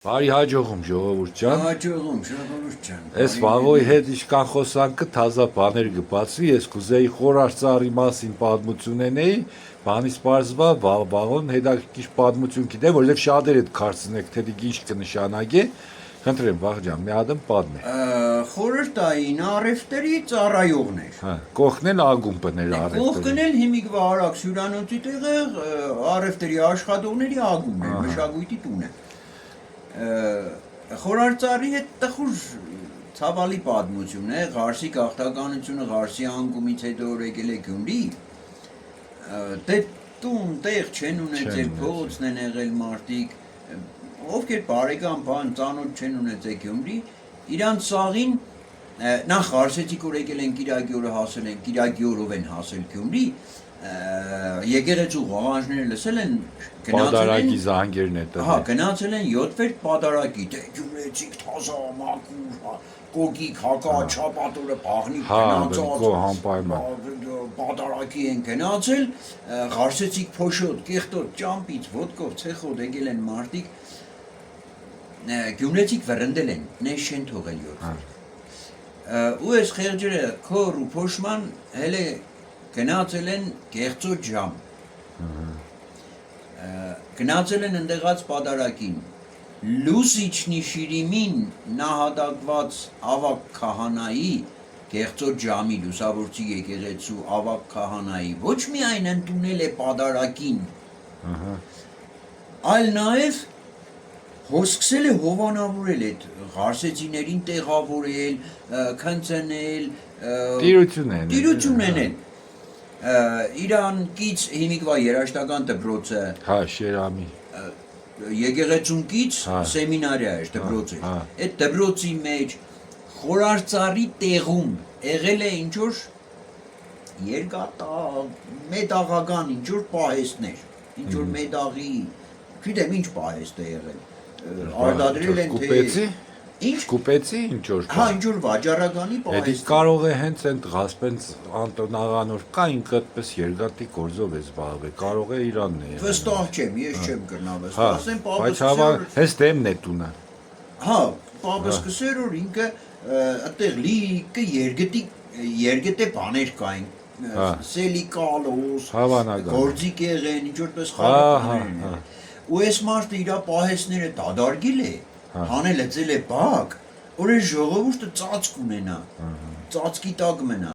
Բարի հաջողում ժողովուրդ ջան։ Հաջողում ժողովուրդ ջան։ Այս վաղոյի հետ իշքան խոսանքը թազա բաներ կբացվի, ես կուզեի խորարծարի մասին պատմություն ունենեի, բանից պարզվա վաղոն հետաքրքիր պատմություն գիտեմ, որովհետև շատերը կարծնեք թե ինչ կնշանակի, խնդրեմ վաղ ջան, մի հատ պատմի։ Խորհրդային առևտրի ծառայողներ։ Հա, կողքնել ագումբներ առևտրի։ Կողքն էլ հիմիկվա արաքս հյուրանոցի տեղը առևտրի աշխատողների ագումբն է, մշակույթի տունը։ Խորարծարի հետ տխուր ցավալի պատմություն է, Ղարսի գաղթականությունը Ղարսի անկումից հետո եկել է Գյումրի, դե տուն տեղ չեն ունեցել, փողոցն են եղել մարդիկ, ովքեր բարեկամ բան ծանոթ չեն ունեցել Գյումրի, իրանց սաղին նախ Ղարսեցիք որ եկել են Կիրակի օրը հասել են, Կիրակի օրով են հասել Գյումրի, եկեղեցու ղողանջները լսել են, Պատարագի զանգերն է տվել։ Հա, գնացել են 7-րդ պատարագի, դե գյումրեցիք թազա, մաքուր, կոկիկ, հակա, չապատորը, բաղնիկ գնացած, պատարագի են գնացել, Ղարսեցիք փոշոտ, կեղտոտ, ճամպից, ոտկով, ցեխով եկել են մարդիկ, գյումրեցիք վռնդել են, նեշ չեն թողել 7-րդ։ Ու այս խեղճերը քոր ու փոշման հələ գնացել են կեղծոտ ժամ։ Գնացել են ընդեղած պատարագին։ Լուսիչնի շիրիմին նահատակված ավակ քահանայի կեղծոտ ժամի լուսավորչի եկեղեցու ավակ քահանայի ոչ միայն ընդունել է պատարագին, այլ նաև հոսքսել է հովանավորել այդ ղարսեցիներին տեղավորել, քնցնել, տիրություն էնել։ Իրան կից հիմիկվա երաշտական դպրոցը, Հա, Շերամի։ եկեղեցուն կից սեմինարիա էր դպրոցը։ Այդ դպրոցի մեջ խորարծարի տեղում եղել է ինչ որ մետաղական ինչ որ պահեստներ, ինչ որ մետաղի, չգիտեմ ինչ պահեստ է եղել։ Արտադրել են թե Ինչ կուպեցի ինչ որ։ Հա, ինչ որ վաճառականի Դա պահեստ։ կարող է հենց այդ Ղասպենց Անտոն աղանոր կա ինքը այդպես երկաթի գործով է զբաղվել, կարող է Իրանն է։ Վստահ չեմ, ես չեմ կրնա Հա, վստահ, ասեմ բայց հավան հենց դեմն է տունը։ Հա, պապը սկսեր որ ինքը այդտեղ լիքը երգետե բաներ կային, սելիկալոս, գործիկ եղեն, ինչ որպես խաղապաներ։ Ու այս մարդը իր պահեսները դադարգել է, հանել է ձել է բակ, որ այս ժողովուրդը ծածկ ունենա, ծածկի տակ մնա։